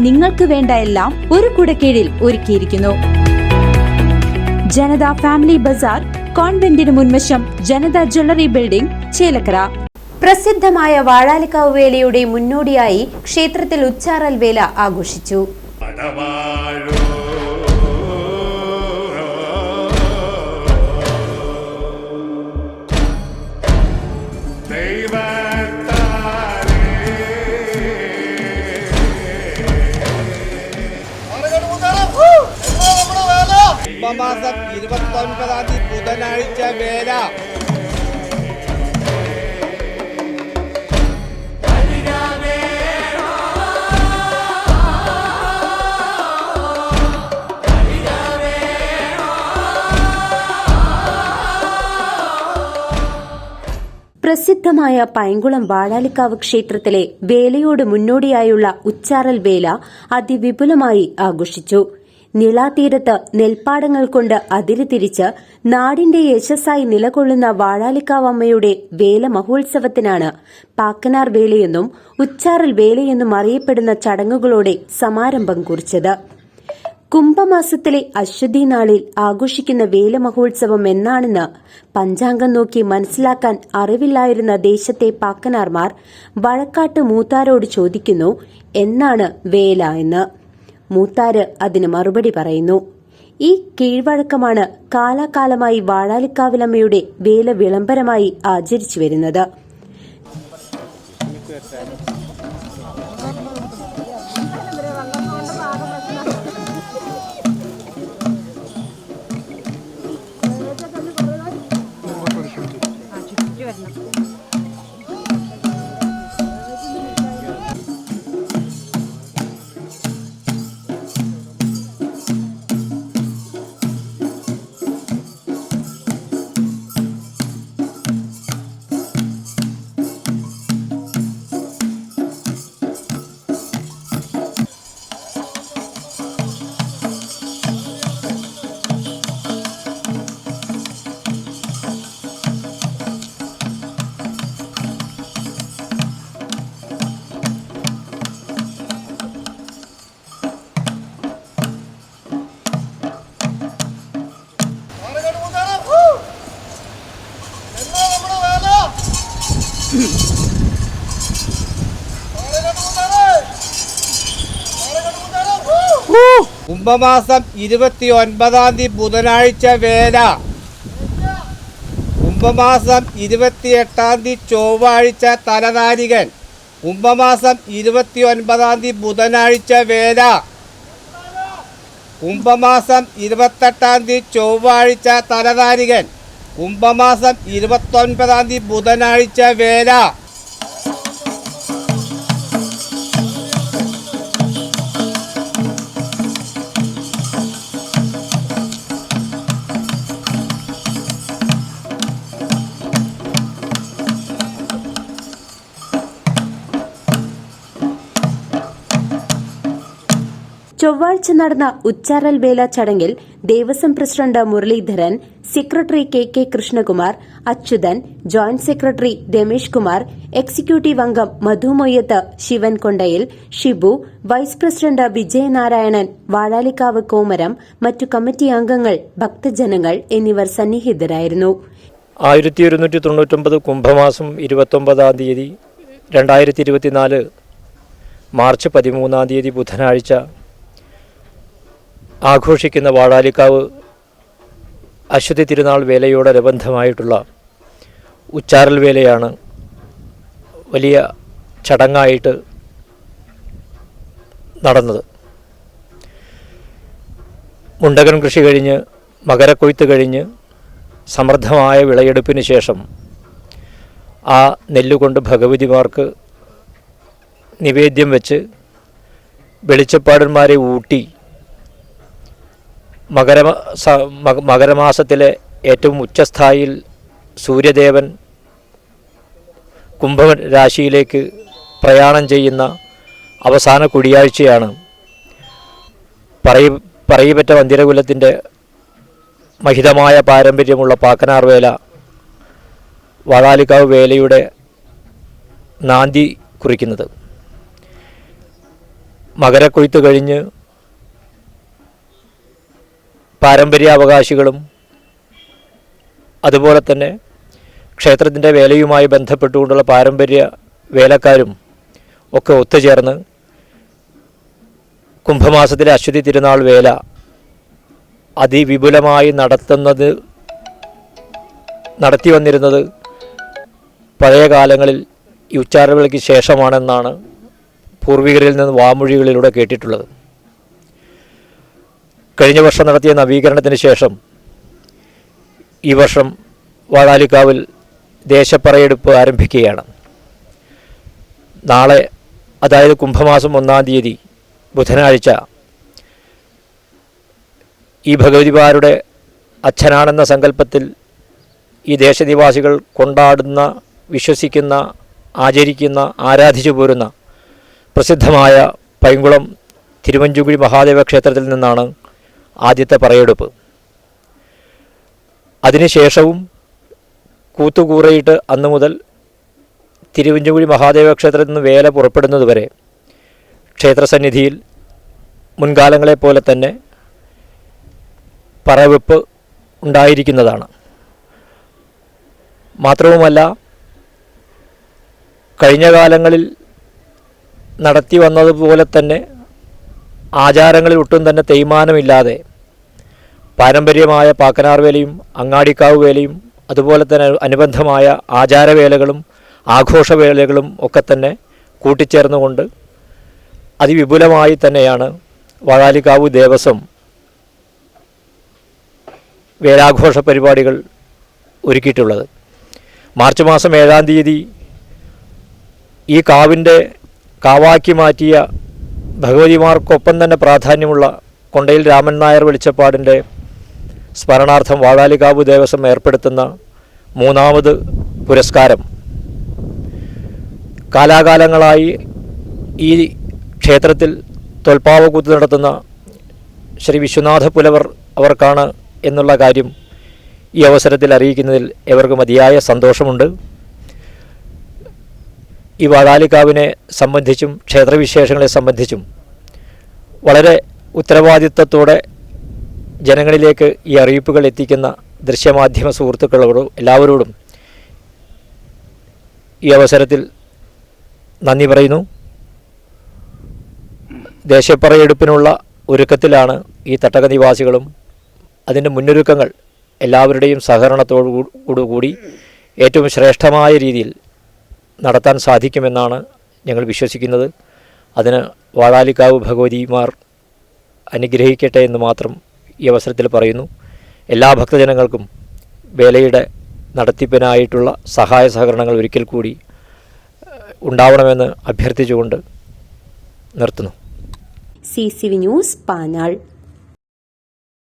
നിങ്ങൾക്ക് വേണ്ട എല്ലാം ഒരു കുടക്കീഴിൽ ഒരുക്കിയിരിക്കുന്നു. ജനത ഫാമിലി ബസാർ, കോൺവെന്റിന് മുൻവശം, ജനത ജ്വല്ലറി ബിൽഡിംഗ്, ചേലക്കര. പ്രസിദ്ധമായ വാഴാലിക്കാവ് വേലയുടെ മുന്നോടിയായി ക്ഷേത്രത്തിൽ ഉച്ചാറൽ വേല ആഘോഷിച്ചു. മാസം 29-ാം തീയതി ബുധനാഴ്ച വേല. പ്രസിദ്ധമായ പൈങ്കുളം വാഴാലിക്കാവ് ക്ഷേത്രത്തിലെ വേലയോട് മുന്നോടിയായുള്ള ഉച്ചാറൽ വേല അതിവിപുലമായി ആഘോഷിച്ചു. നിളാതീരത്ത് നെൽപ്പാടങ്ങൾ കൊണ്ട് അതിര് തിരിച്ച് നാടിന്റെ യശസ്സായി നിലകൊള്ളുന്ന വാഴാലിക്കാവ് അമ്മയുടെ വേല മഹോത്സവത്തിനാണ് പാക്കനാർ വേലയെന്നും ഉച്ചാറൽ വേലയെന്നും അറിയപ്പെടുന്ന ചടങ്ങുകളോടെ സമാരംഭം കുറിച്ചത്. കുംഭമാസത്തിലെ അശ്വതി നാളിൽ ആഘോഷിക്കുന്ന വേല മഹോത്സവം എന്നാണെന്ന് പഞ്ചാംഗം നോക്കി മനസ്സിലാക്കാൻ അറിവില്ലായിരുന്ന ദേശത്തെ പാക്കനാർമാർ വഴക്കാട്ട് മൂത്താരോട് ചോദിക്കുന്നു, എന്നാണ് വേല എന്ന്. മൂത്താര് അതിന് മറുപടി പറയുന്നു. ഈ കീഴ്വഴക്കമാണ് കാലാകാലമായി വാഴാലിക്കാവിലമ്മയുടെ വേല വിളംബരമായി ആചരിച്ചു വരുന്നത്. കുംഭമാസം 29-ാം തീയതി ബുധനാഴ്ച വേല. കുംഭമാസം 28-ാം തീയതി ചൊവ്വാഴ്ച തലനാരികൻ. കുംഭമാസം 29-ാം തീയതി ബുധനാഴ്ച വേല. കുംഭമാസം 28-ാം തീയതി ചൊവ്വാഴ്ച തലനാരികൻ. കുംഭമാസം 29-ാം തീയതി ബുധനാഴ്ച വേല. ചൊവ്വാഴ്ച നടന്ന ഉച്ചാറൽ വേല ചടങ്ങിൽ Devaswom president Muraleedharan, secretary K Krishnakumar, Achuthan, joint secretary Ramesh Kumar, executive അംഗം മധുമൊയ്യത്ത്, ശിവൻ കൊണ്ടയിൽ, ഷിബു, വൈസ് പ്രസിഡന്റ് വിജയനാരായണൻ, വാഴാലിക്കാവ് കോമരം, മറ്റു കമ്മിറ്റി അംഗങ്ങൾ, ഭക്തജനങ്ങൾ എന്നിവർ സന്നിഹിതരായിരുന്നു. 1199 കുംഭമാസം 29-ാം തീയതി 2024 മാർച്ച് 13-ാം തീയതി ബുധനാഴ്ച ആഘോഷിക്കുന്ന വാഴാലിക്കാവ് അശ്വതി തിരുനാൾ വേലയോടനുബന്ധമായിട്ടുള്ള ഉച്ചാറൽ വേലയാണ് വലിയ ചടങ്ങായിട്ട് നടന്നത്. മുണ്ടകൻ കൃഷി കഴിഞ്ഞ് മകരക്കൊയ്ത്ത് കഴിഞ്ഞ് സമൃദ്ധമായ വിളയെടുപ്പിന് ശേഷം ആ നെല്ലുകൊണ്ട് ഭഗവതിമാർക്ക് നിവേദ്യം വെച്ച് വെളിച്ചപ്പാടന്മാരെ ഊട്ടി മകരമാസത്തിലെ ഏറ്റവും ഉച്ചസ്ഥായിയിൽ സൂര്യദേവൻ കുംഭരാശിയിലേക്ക് പ്രയാണം ചെയ്യുന്ന അവസാന കുടിയാഴ്ചയാണ് പറയിപ്പറ്റ വന്തിരകുലത്തിൻ്റെ മഹിതമായ പാരമ്പര്യമുള്ള പാക്കനാർ വേല വാഴാലിക്കാവ് വേലയുടെ നാന്തി കുറിക്കുന്നത്. മകരക്കൊയ്ത്ത് കഴിഞ്ഞ് പാരമ്പര്യാവകാശികളും അതുപോലെ തന്നെ ക്ഷേത്രത്തിൻ്റെ വേലയുമായി ബന്ധപ്പെട്ടുകൊണ്ടുള്ള പാരമ്പര്യ വേലക്കാരും ഒക്കെ ഒത്തുചേർന്ന് കുംഭമാസത്തിലെ അശ്വതി തിരുനാൾ വേല അതിവിപുലമായി നടത്തി വന്നിരുന്നത് പഴയ കാലങ്ങളിൽ ഈ ഉച്ചാരവിളയ്ക്ക് ശേഷമാണെന്നാണ് പൂർവികരിൽ നിന്ന് വാമൊഴികളിലൂടെ കേട്ടിട്ടുള്ളത്. കഴിഞ്ഞ വർഷം നടത്തിയ നവീകരണത്തിന് ശേഷം ഈ വർഷം വാഴാലിക്കാവിൽ ദേശപ്പറയെടുപ്പ് ആരംഭിക്കുകയാണ്. നാളെ, അതായത് കുംഭമാസം 1-ാം തീയതി ബുധനാഴ്ച, ഈ ഭഗവതിമാരുടെ അച്ഛനാണെന്ന സങ്കല്പത്തിൽ ഈ ദേശനിവാസികൾ കൊണ്ടാടുന്ന, വിശ്വസിക്കുന്ന, ആചരിക്കുന്ന, ആരാധിച്ചു പോരുന്ന പ്രസിദ്ധമായ പൈങ്കുളം തിരുവഞ്ചുകുഴി മഹാദേവ ക്ഷേത്രത്തിൽ നിന്നാണ് ആദ്യത്തെ പറയെടുപ്പ്. അതിനുശേഷവും കൂത്തുകൂറയിട്ട് അന്നു മുതൽ തിരുവഞ്ചുകുഴി മഹാദേവ ക്ഷേത്രത്തിൽ നിന്ന് വേല പുറപ്പെടുന്നതുവരെ ക്ഷേത്രസന്നിധിയിൽ മുൻകാലങ്ങളെപ്പോലെ തന്നെ പറവെപ്പ് ഉണ്ടായിരിക്കുന്നതാണ്. മാത്രവുമല്ല, കഴിഞ്ഞ കാലങ്ങളിൽ നടത്തി വന്നതുപോലെ തന്നെ ആചാരങ്ങളിൽ ഒട്ടും തന്നെ തേയ്മാനമില്ലാതെ പാരമ്പര്യമായ പാക്കനാർ വേലയും അങ്ങാടിക്കാവ് വേലയും അതുപോലെ തന്നെ അനുബന്ധമായ ആചാരവേലകളും ആഘോഷവേലകളും ഒക്കെ തന്നെ കൂട്ടിച്ചേർന്നുകൊണ്ട് അതിവിപുലമായി തന്നെയാണ് വാഴാലിക്കാവ് ദേവസ്വം വേലാഘോഷ പരിപാടികൾ ഒരുക്കിയിട്ടുള്ളത്. മാർച്ച് മാസം 7-ാം തീയതി ഈ കാവാക്കി മാറ്റിയ ഭഗവതിമാർക്കൊപ്പം തന്നെ പ്രാധാന്യമുള്ള കൊണ്ടയിൽ രാമൻ നായർ വെളിച്ചപ്പാടിൻ്റെ സ്മരണാർത്ഥം വാഴാലിക്കാവ് ദേവസ്വം ഏർപ്പെടുത്തുന്ന 3-ാമത് പുരസ്കാരം കാലാകാലങ്ങളായി ഈ ക്ഷേത്രത്തിൽ തൊൽപ്പാവക്കൂത്ത് നടത്തുന്ന ശ്രീ വിശ്വനാഥ പുലവർ അവർക്കാണ് എന്നുള്ള കാര്യം ഈ അവസരത്തിൽ അറിയിക്കുന്നതിൽ എവർക്ക് മതിയായ സന്തോഷമുണ്ട്. ഈ വാഴാലിക്കാവിനെ സംബന്ധിച്ചും ക്ഷേത്രവിശേഷങ്ങളെ സംബന്ധിച്ചും വളരെ ഉത്തരവാദിത്വത്തോടെ ജനങ്ങളിലേക്ക് ഈ അറിയിപ്പുകൾ എത്തിക്കുന്ന ദൃശ്യമാധ്യമ സുഹൃത്തുക്കളോടും എല്ലാവരോടും ഈ അവസരത്തിൽ നന്ദി പറയുന്നു. ദേശപ്പറയെടുപ്പിനുള്ള ഒരുക്കത്തിലാണ് ഈ തട്ടക നിവാസികളും. അതിൻ്റെ മുന്നൊരുക്കങ്ങൾ എല്ലാവരുടെയും സഹകരണത്തോടുകൂടി ഏറ്റവും ശ്രേഷ്ഠമായ രീതിയിൽ നടത്താൻ സാധിക്കുമെന്നാണ് ഞങ്ങൾ വിശ്വസിക്കുന്നത്. അതിന് വാഴാലിക്കാവ് ഭഗവതിമാർ അനുഗ്രഹിക്കട്ടെ എന്ന് മാത്രം ഈ അവസരത്തിൽ പറയുന്നു. എല്ലാ ഭക്തജനങ്ങൾക്കും വേലയുടെ നടത്തിപ്പിനായിട്ടുള്ള സഹായ സഹകരണങ്ങൾ ഒരിക്കൽ കൂടി ഉണ്ടാവണമെന്ന് അഭ്യർത്ഥിച്ചുകൊണ്ട് നിർത്തുന്നു. CCV news, Panjal.